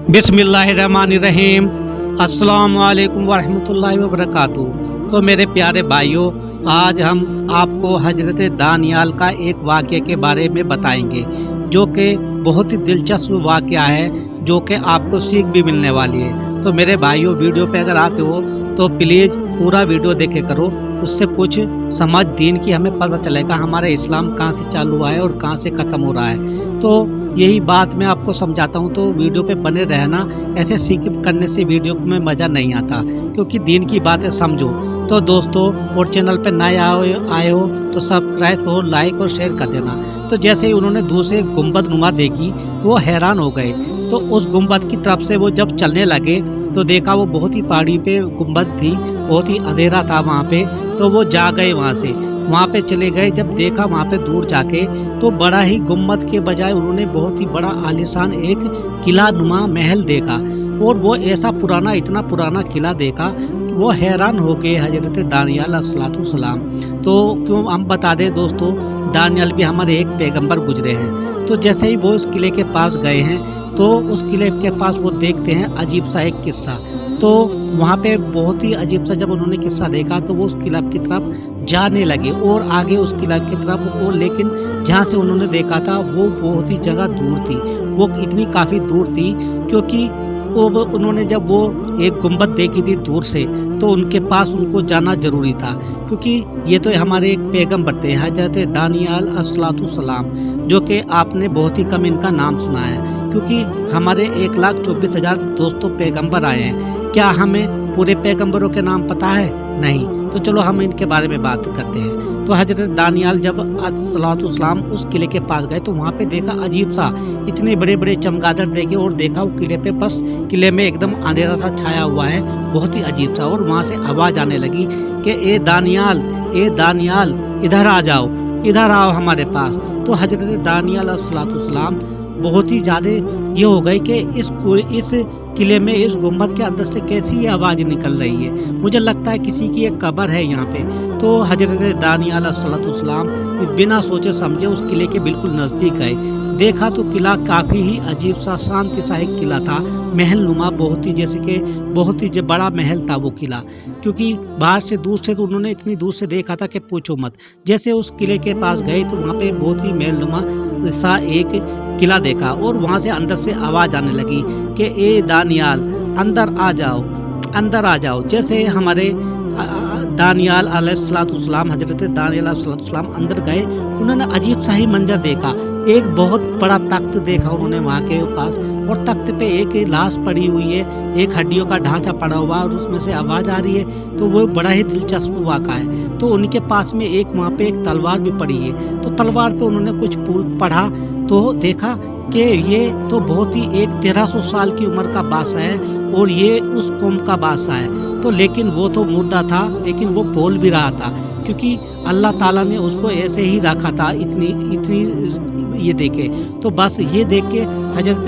बिस्मिल्लाहिर्रहमानिर्रहीम। अस्सलाम वालेकुम वरहमतुल्लाहि वबरकातुहू। तो मेरे प्यारे भाइयों, आज हम आपको हजरत दानियाल का एक वाक़े के बारे में बताएंगे, जो कि बहुत ही दिलचस्प वाक़या है, जो कि आपको सीख भी मिलने वाली है। तो मेरे भाइयों, वीडियो पे अगर आते हो तो प्लीज़ पूरा वीडियो देखे करो, उससे कुछ समझ दीन की हमें पता चलेगा, हमारा इस्लाम कहाँ से चालू हुआ है और कहाँ से ख़त्म हो रहा है। तो यही बात मैं आपको समझाता हूँ, तो वीडियो पे बने रहना। ऐसे स्किप करने से वीडियो में मज़ा नहीं आता, क्योंकि दीन की बातें समझो। तो दोस्तों, और चैनल पे नए आए हो तो सब्सक्राइब हो, लाइक और शेयर कर देना। तो जैसे ही उन्होंने दूसरे गुंबद नुमा देखी तो वो हैरान हो गए। तो उस गुंबद की तरफ से वो जब चलने लगे तो देखा वो बहुत ही पहाड़ी पे गुंबद थी, बहुत ही अंधेरा था वहाँ पे। तो वो जा गए वहाँ से, वहाँ पे चले गए। जब देखा वहाँ पे दूर जाके तो बड़ा ही गुंबद के बजाय उन्होंने बहुत ही बड़ा आलीशान एक किला नुमा महल देखा, और वो ऐसा पुराना, इतना पुराना किला देखा, वो हैरान हो गए हजरत दानियाल अलैहिस्सलाम। तो क्यों हम बता दें दोस्तों, दानियाल भी हमारे एक पैगंबर गुजरे हैं। तो जैसे ही वो उस किले के पास गए हैं तो उस किले के पास वो देखते हैं अजीब सा एक किस्सा। तो वहाँ पे बहुत ही अजीब सा जब उन्होंने किस्सा देखा तो वो उस किला की तरफ जाने लगे, और आगे उस किला की तरफ वो, लेकिन जहाँ से उन्होंने देखा था वो बहुत ही जगह दूर थी। वो इतनी काफ़ी दूर थी क्योंकि उन्होंने जब वो एक गुंबद देखी थी दूर से, तो उनके पास उनको जाना जरूरी था, क्योंकि ये तो हमारे एक पैगंबर थे हजरत दानियाल अलैहिस्सलाम, जो कि आपने बहुत ही कम इनका नाम सुना है, क्योंकि हमारे 1,24,000 दोस्तों पैगंबर आए हैं। क्या हमें पूरे पैगंबरों के नाम पता है? नहीं। तो चलो हम इनके बारे में बात करते हैं। तो हजरत दानियाल जब अलैहिस्सलाम उस किले के पास गए तो वहाँ पे देखा अजीब सा, इतने बड़े बड़े चमगादड़ देखे, और देखा वो किले पे, बस किले में एकदम अंधेरा सा छाया हुआ है, बहुत ही अजीब सा। और वहाँ से आवाज़ आने लगी कि ए दानियाल इधर आ जाओ, इधर आओ हमारे पास। तो हजरत दानियाल अलैहिस्सलाम बहुत ही ज़्यादा ये हो गए कि इस किले में, इस गुंबद के अंदर से कैसी ये आवाज़ निकल रही है, मुझे लगता है किसी की एक कब्र है यहाँ पे। तो हजरत दानियाल अलैहिस्सलाम बिना सोचे समझे उस किले के बिल्कुल नज़दीक गए। देखा तो किला काफ़ी ही अजीब सा, शांति सा एक किला था, महल नुमा, बहुत ही जैसे कि बहुत ही बड़ा महल था वो किला, क्योंकि बाहर से दूर से तो उन्होंने इतनी दूर से देखा था कि पूछो मत। जैसे उस किले के पास गए तो वहाँ पे बहुत ही महल नुमा सा एक किला देखा, और वहाँ से अंदर से आवाज़ आने लगी कि ए दानियाल अंदर आ जाओ, अंदर आ जाओ। जैसे हमारे दानियाल अलैहिस्सलाम, हजरत दानियाल अलैहिस्सलाम अंदर गए, उन्होंने अजीब सा ही मंजर देखा। एक बहुत बड़ा तख्त देखा उन्होंने वहाँ के पास, और तख्त पे एक लाश पड़ी हुई है, एक हड्डियों का ढांचा पड़ा हुआ, और उसमें से आवाज़ आ रही है। तो वो बड़ा ही दिलचस्प वाक़ा है। तो उनके पास में एक वहाँ पे एक तलवार भी पड़ी है। तो तलवार पे उन्होंने कुछ पढ़ा तो देखा कि ये तो बहुत ही एक 1300 साल की उम्र का बादशाह है, और ये उस कौम का बादशाह है। तो लेकिन वो तो मुर्दा था, लेकिन वो बोल भी रहा था, क्योंकि अल्लाह ताला ने उसको ऐसे ही रखा था, इतनी ये देखे। तो बस ये देख के हजरत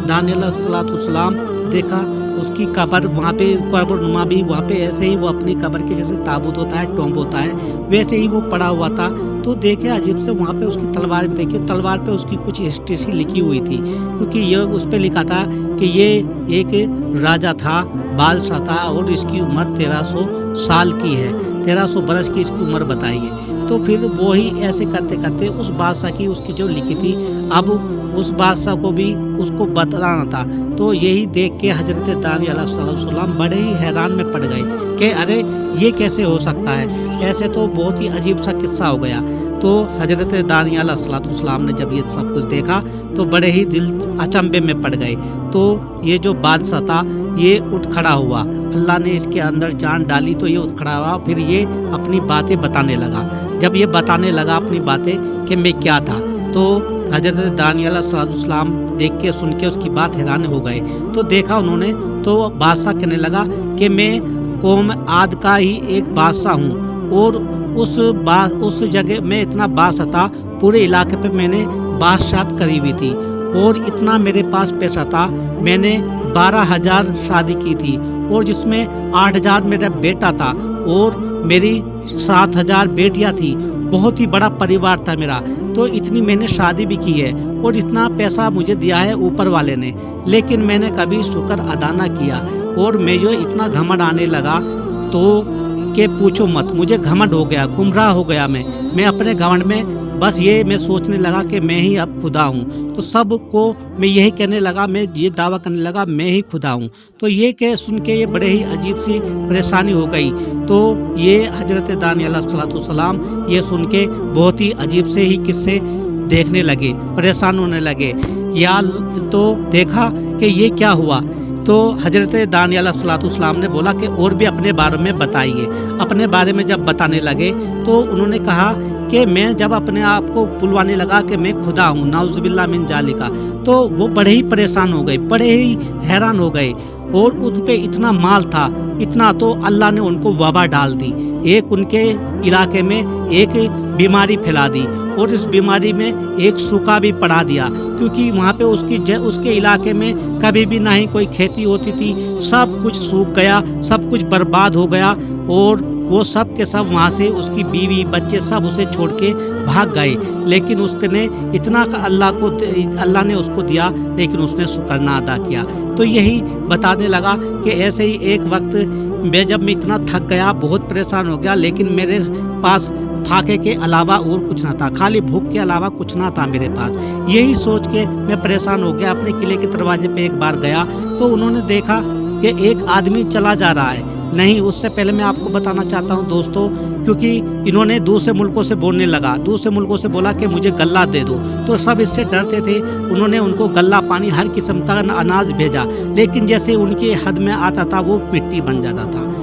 दानियाल अलैहिस्सलाम देखा उसकी कब्र, वहाँ पे कब्र नुमा भी, वहाँ पे ऐसे ही वो अपनी कब्र के जैसे ताबूत होता है, टॉम्ब होता है, वैसे ही वो पड़ा हुआ था। तो देखे अजीब से वहाँ पे उसकी तलवार भी देखी, तलवार पे उसकी कुछ हिस्ट्री सी लिखी हुई थी, क्योंकि ये उस पे लिखा था कि ये एक राजा था, बादशाह था, और इसकी उम्र 1300 साल की है, 1300 बरस की इसकी उम्र बताई है। तो फिर वो ही ऐसे करते करते उस बादशाह की, उसकी जो लिखी थी, अब उस बादशाह को भी उसको बताना था। तो यही देख के हजरत दानियाल अलैहिस्सलाम बड़े ही हैरान में पड़ गए कि अरे ये कैसे हो सकता है, ऐसे तो बहुत ही अजीब सा किस्सा हो गया। तो हजरत दानियाल अलैहिस्सलाम ने जब ये सब कुछ देखा तो बड़े ही दिल अचंभे में पड़ गए। तो ये जो बादशाह था ये उठ खड़ा हुआ, अल्लाह ने इसके अंदर जान डाली तो ये उठ खड़ा हुआ। फिर ये अपनी बातें बताने लगा। जब ये बताने लगा अपनी बातें कि मैं क्या था, तो हजरत दानियाल अलैहिस्सलाम देख के, सुन के उसकी बात हैरान हो गए। तो देखा उन्होंने, तो बादशाह कहने लगा कि मैं कौम आद का ही एक बादशाह हूँ, और उस जगह में इतना बादशाह था, पूरे इलाके पे मैंने बादशाहत करी हुई थी, और इतना मेरे पास पैसा था, मैंने 12,000 शादी की थी, और जिसमें 8,000 मेरा बेटा था, और मेरी 7,000 बेटियां थी। بہت ہی بڑا परिवार था मेरा, तो इतनी मैंने शादी भी की है और इतना पैसा मुझे दिया है ऊपर वाले ने, लेकिन मैंने कभी शुक्र अदा ना किया और मैं जो इतना घमंड आने लगा तो कि पूछो मत, मुझे घमंड हो गया, गुमराह हो गया मैं अपने घमंड में बस ये मैं सोचने लगा कि मैं ही अब खुदा हूँ। तो सबको मैं यही कहने लगा, मैं ये दावा करने लगा मैं ही खुदा हूँ। तो ये कह सुन के ये बड़े ही अजीब सी परेशानी हो गई। तो ये हजरत दानियल अलैहिस्सलाम ये सुन के बहुत ही अजीब से ही किस्से देखने लगे, परेशान होने लगे। या तो देखा कि ये क्या हुआ, तो हजरत दानियल अलैहिस्सलाम ने बोला कि और भी अपने बारे में बताइए। अपने बारे में जब बताने लगे तो उन्होंने कहा कि मैं जब अपने आप को बुलवाने लगा कि मैं खुदा हूँ, नाउज़ुबिल्लाह मिन जालिका, तो वो बड़े ही परेशान हो गए, बड़े ही हैरान हो गए। और उन पे इतना माल था, इतना तो अल्लाह ने उनको वबा डाल दी, एक उनके इलाके में एक बीमारी फैला दी और इस बीमारी में एक सूखा भी पड़ा दिया, क्योंकि वहाँ पे उसके इलाके में कभी भी ना ही कोई खेती होती थी, सब कुछ सूख गया, सब कुछ बर्बाद हो गया और वो सब के सब वहाँ से उसकी बीवी बच्चे सब उसे छोड़ के भाग गए। लेकिन उसने इतना अल्लाह ने उसको दिया, लेकिन उसने शुक्राना अदा किया। तो यही बताने लगा कि ऐसे ही एक वक्त जब मैं इतना थक गया, बहुत परेशान हो गया, लेकिन मेरे पास फाके के अलावा और कुछ ना था, खाली भूख के अलावा कुछ ना था मेरे पास। यही सोच के मैं परेशान हो गया, अपने किले के दरवाजे पे एक बार गया तो उन्होंने देखा कि एक आदमी चला जा रहा है। नहीं, उससे पहले मैं आपको बताना चाहता हूँ दोस्तों, क्योंकि इन्होंने दूसरे मुल्कों से बोलने लगा, दूसरे मुल्कों से बोला कि मुझे गल्ला दे दो, तो सब इससे डरते थे। उन्होंने उनको गल्ला पानी हर किस्म का अनाज भेजा, लेकिन जैसे उनके हद में आता था वो मिट्टी बन जाता था।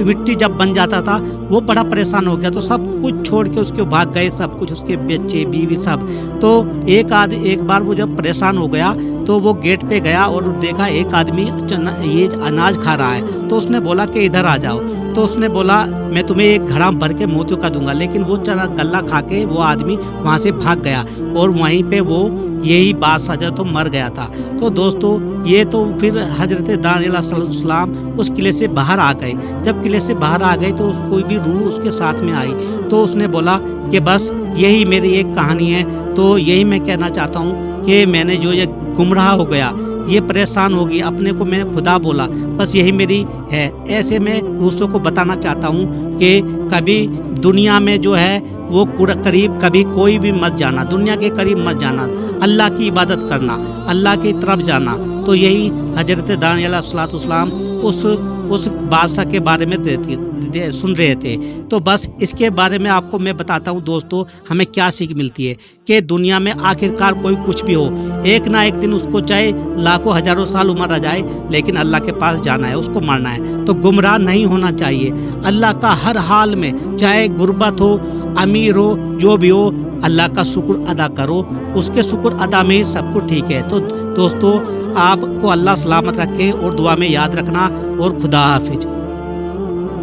मिट्टी जब बन जाता था वो बड़ा परेशान हो गया, तो सब कुछ छोड़ के उसके भाग गए, सब कुछ उसके बच्चे बीवी सब। तो एक बार वो जब परेशान हो गया तो वो गेट पे गया और देखा एक आदमी ये अनाज खा रहा है, तो उसने बोला कि इधर आ जाओ। तो उसने बोला मैं तुम्हें एक घड़ा भर के मोतियों का दूंगा, लेकिन वो चना गल्ला खा के वो आदमी वहाँ से भाग गया और वहीं पे वो यही बात सजा तो मर गया था। तो दोस्तों ये तो फिर हजरत दानियल अलैहिस्सलाम उस किले से बाहर आ गए। जब किले से बाहर आ गए तो कोई भी रूह उसके साथ में आई, तो उसने बोला कि बस यही मेरी एक कहानी है। तो यही मैं कहना चाहता हूँ कि मैंने जो ये गुमराह हो गया, ये परेशान होगी, अपने को मैंने खुदा बोला, बस यही मेरी है। ऐसे में दूसरों को बताना चाहता हूँ कि कभी दुनिया में जो है वो करीब कभी कोई भी मत जाना, दुनिया के करीब मत जाना, अल्लाह की इबादत करना, अल्लाह की तरफ जाना। तो यही हजरत दानियल अलैहिस्सलाम उस बादशाह के बारे में सुन रहे थे। तो बस इसके बारे में आपको मैं बताता हूँ दोस्तों, हमें क्या सीख मिलती है कि दुनिया में आखिरकार कोई कुछ भी हो, एक ना एक दिन उसको चाहे लाखों हजारों साल उम्र आ जाए, लेकिन अल्लाह के पास जाना है, उसको मरना है। तो गुमराह नहीं होना चाहिए, अल्लाह का हर हाल में, चाहे गुर्बत हो, अमीर हो, जो भी हो, अल्लाह का शुक्र अदा करो, उसके शुक्र अदा में ही सब कुछ ठीक है। तो दोस्तों आपको अल्लाह सलामत रखे और दुआ में याद रखना, और खुदा हाफिज।